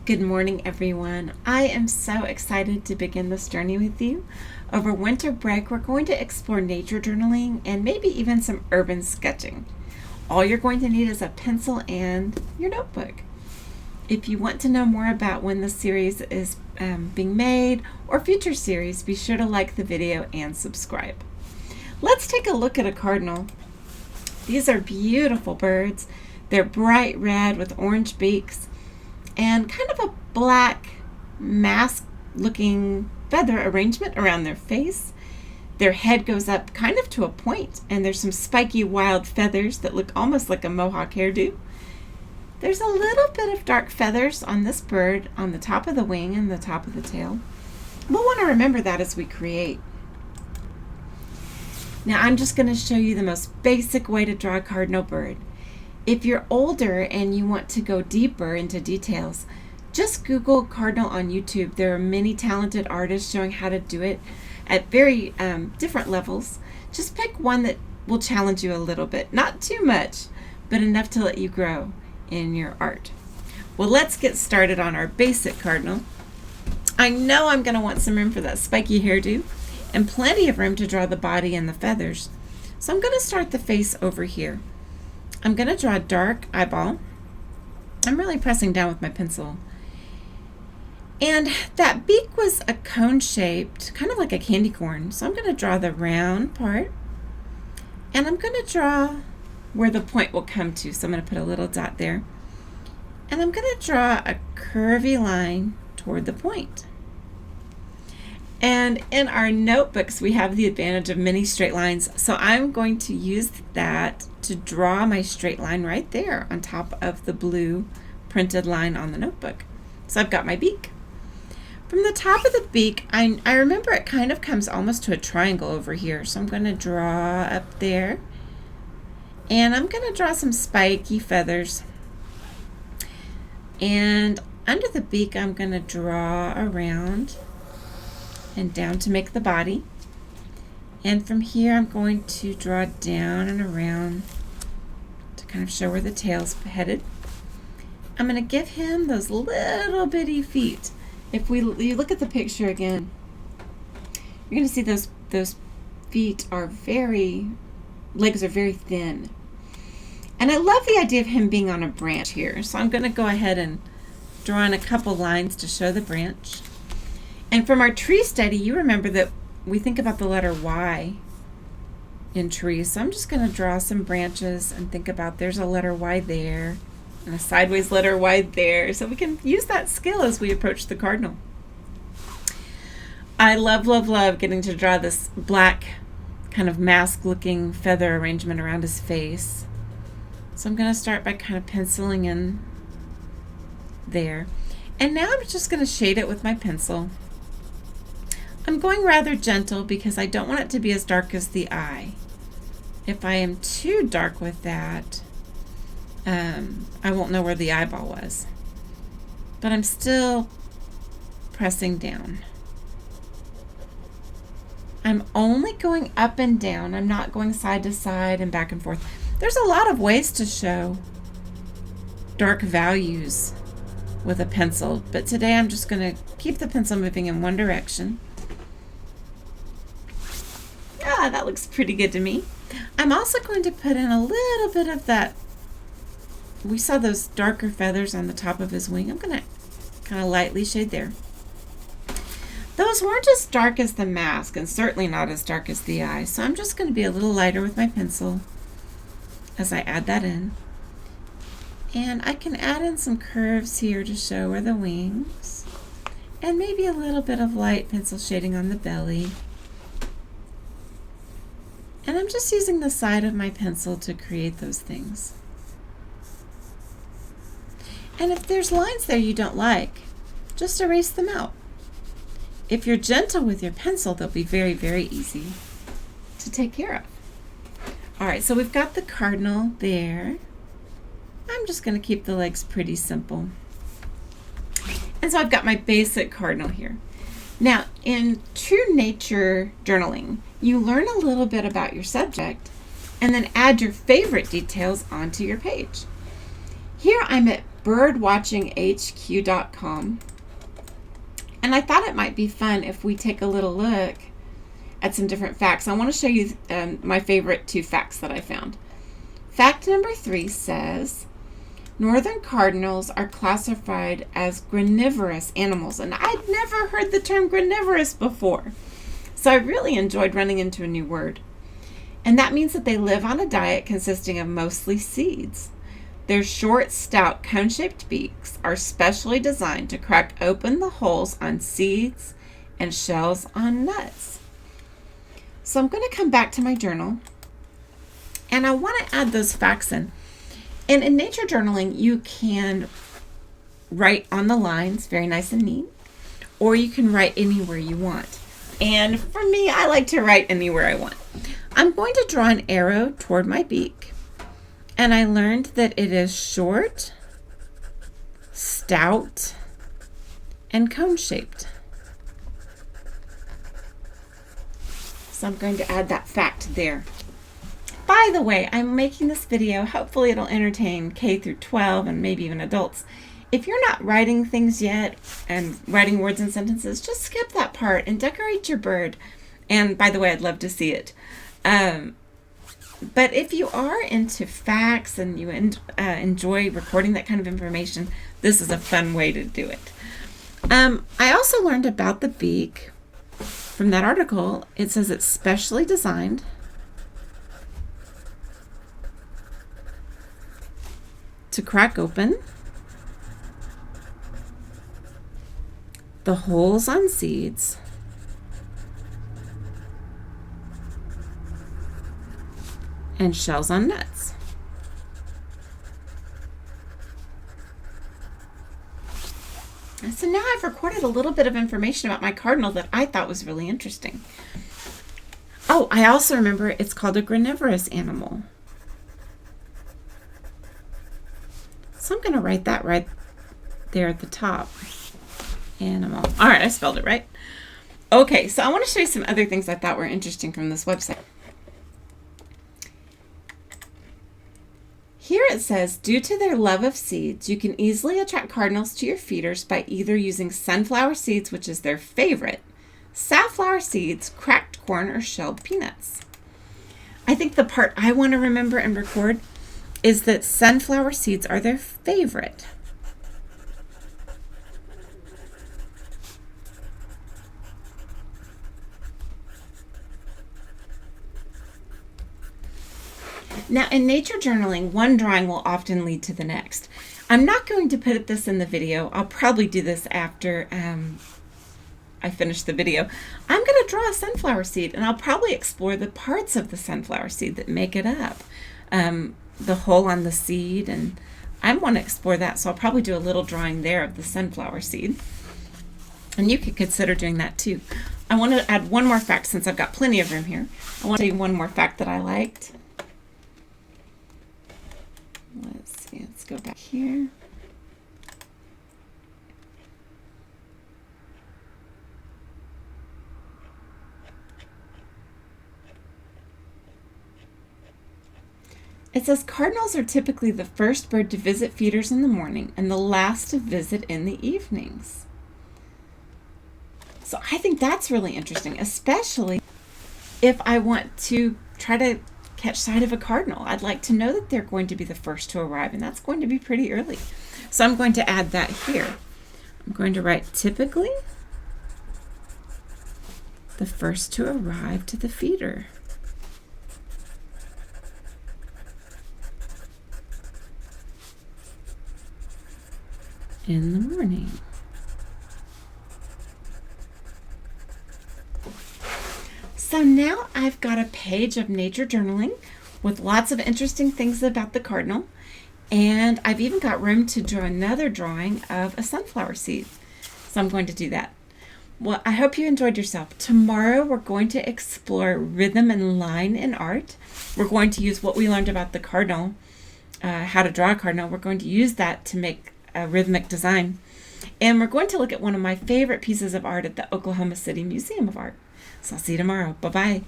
Good morning, everyone. I am so excited to begin this journey with you. Over winter break, we're going to explore nature journaling and maybe even some urban sketching. All you're going to need is a pencil and your notebook. If you want to know more about when the series is being made or future series, be sure to like the video and subscribe. Let's take a look at a cardinal. These are beautiful birds. They're bright red with orange beaks and kind of a black mask looking feather arrangement around their face. Their head goes up kind of to a point, and there's some spiky wild feathers that look almost like a mohawk hairdo. There's a little bit of dark feathers on this bird on the top of the wing and the top of the tail. We'll want to remember that as we create. Now I'm just going to show you the most basic way to draw a cardinal bird. If you're older and you want to go deeper into details, just Google cardinal on YouTube. There are many talented artists showing how to do it at very different levels. Just pick one that will challenge you a little bit. Not too much, but enough to let you grow in your art. Well, let's get started on our basic cardinal. I know I'm going to want some room for that spiky hairdo and plenty of room to draw the body and the feathers. So I'm going to start the face over here. I'm going to draw a dark eyeball. I'm really pressing down with my pencil. And that beak was a cone shaped, kind of like a candy corn. So I'm going to draw the round part. And I'm going to draw where the point will come to. So I'm going to put a little dot there. And I'm going to draw a curvy line toward the point. And in our notebooks, we have the advantage of many straight lines. So I'm going to use that to draw my straight line right there on top of the blue printed line on the notebook. So I've got my beak. From the top of the beak, I remember it kind of comes almost to a triangle over here. So I'm going to draw up there. And I'm going to draw some spiky feathers. And under the beak, I'm going to draw around and down to make the body. And from here I'm going to draw down and around to kind of show where the tail's headed. I'm going to give him those little bitty feet. If you look at the picture again, you're going to see those feet are legs are very thin. And I love the idea of him being on a branch here. So I'm going to go ahead and draw in a couple lines to show the branch. And from our tree study, you remember that we think about the letter Y in trees. So I'm just going to draw some branches and think about there's a letter Y there and a sideways letter Y there. So we can use that skill as we approach the cardinal. I love, love, love getting to draw this black kind of mask-looking feather arrangement around his face. So I'm going to start by kind of penciling in there. And now I'm just going to shade it with my pencil. I'm going rather gentle because I don't want it to be as dark as the eye. If I am too dark with that, I won't know where the eyeball was. But I'm still pressing down. I'm only going up and down. I'm not going side to side and back and forth. There's a lot of ways to show dark values with a pencil, but today I'm just going to keep the pencil moving in one direction. That looks pretty good to me. I'm also going to put in a little bit of that. We saw those darker feathers on the top of his wing. I'm going to kind of lightly shade there. Those weren't as dark as the mask and certainly not as dark as the eye. So I'm just going to be a little lighter with my pencil as I add that in. And I can add in some curves here to show where the wings and maybe a little bit of light pencil shading on the belly. And I'm just using the side of my pencil to create those things. And if there's lines there you don't like, just erase them out. If you're gentle with your pencil, they'll be very, very easy to take care of. All right, so we've got the cardinal there. I'm just going to keep the legs pretty simple. And so I've got my basic cardinal here. Now, in true nature journaling, you learn a little bit about your subject and then add your favorite details onto your page. Here I'm at birdwatchinghq.com. And I thought it might be fun if we take a little look at some different facts. I want to show you my favorite 2 facts that I found. Fact number 3 says, northern cardinals are classified as granivorous animals. And I'd never heard the term granivorous before. So I really enjoyed running into a new word. And that means that they live on a diet consisting of mostly seeds. Their short, stout, cone-shaped beaks are specially designed to crack open the holes on seeds and shells on nuts. So I'm going to come back to my journal, and I want to add those facts in. And in nature journaling, you can write on the lines, very nice and neat, or you can write anywhere you want. And for me, I like to write anywhere I want. I'm going to draw an arrow toward my beak. And I learned that it is short, stout, and cone-shaped. So I'm going to add that fact there. By the way, I'm making this video. Hopefully it'll entertain K through 12 and maybe even adults. If you're not writing things yet and writing words and sentences, just skip that part and decorate your bird. And by the way, I'd love to see it. But if you are into facts and you enjoy recording that kind of information, this is a fun way to do it. I also learned about the beak from that article. It says it's specially designed to crack open the holes on seeds and shells on nuts. So now I've recorded a little bit of information about my cardinal that I thought was really interesting. Oh, I also remember it's called a granivorous animal. So I'm going to write that right there at the top. Animal. All right, I spelled it right. Okay, so I want to show you some other things I thought were interesting from this website. Here it says, due to their love of seeds, you can easily attract cardinals to your feeders by either using sunflower seeds, which is their favorite, safflower seeds, cracked corn, or shelled peanuts. I think the part I want to remember and record is that sunflower seeds are their favorite. Now, in nature journaling, one drawing will often lead to the next. I'm not going to put this in the video. I'll probably do this after I finish the video. I'm going to draw a sunflower seed, and I'll probably explore the parts of the sunflower seed that make it up. The hole on the seed, and I want to explore that, so I'll probably do a little drawing there of the sunflower seed. And you could consider doing that too. I want to add one more fact since I've got plenty of room here. I want to tell you one more fact that I liked. Let's see, let's go back here. It says cardinals are typically the first bird to visit feeders in the morning and the last to visit in the evenings. So I think that's really interesting, especially if I want to try to catch sight of a cardinal. I'd like to know that they're going to be the first to arrive, and that's going to be pretty early. So I'm going to add that here. I'm going to write typically the first to arrive to the feeder. In the morning. So now I've got a page of nature journaling with lots of interesting things about the cardinal, and I've even got room to draw another drawing of a sunflower seed. So I'm going to do that. Well, I hope you enjoyed yourself. Tomorrow we're going to explore rhythm and line in art. We're going to use what we learned about the cardinal, how to draw a cardinal. We're going to use that to make a rhythmic design. And we're going to look at one of my favorite pieces of art at the Oklahoma City Museum of Art. So I'll see you tomorrow. Bye-bye.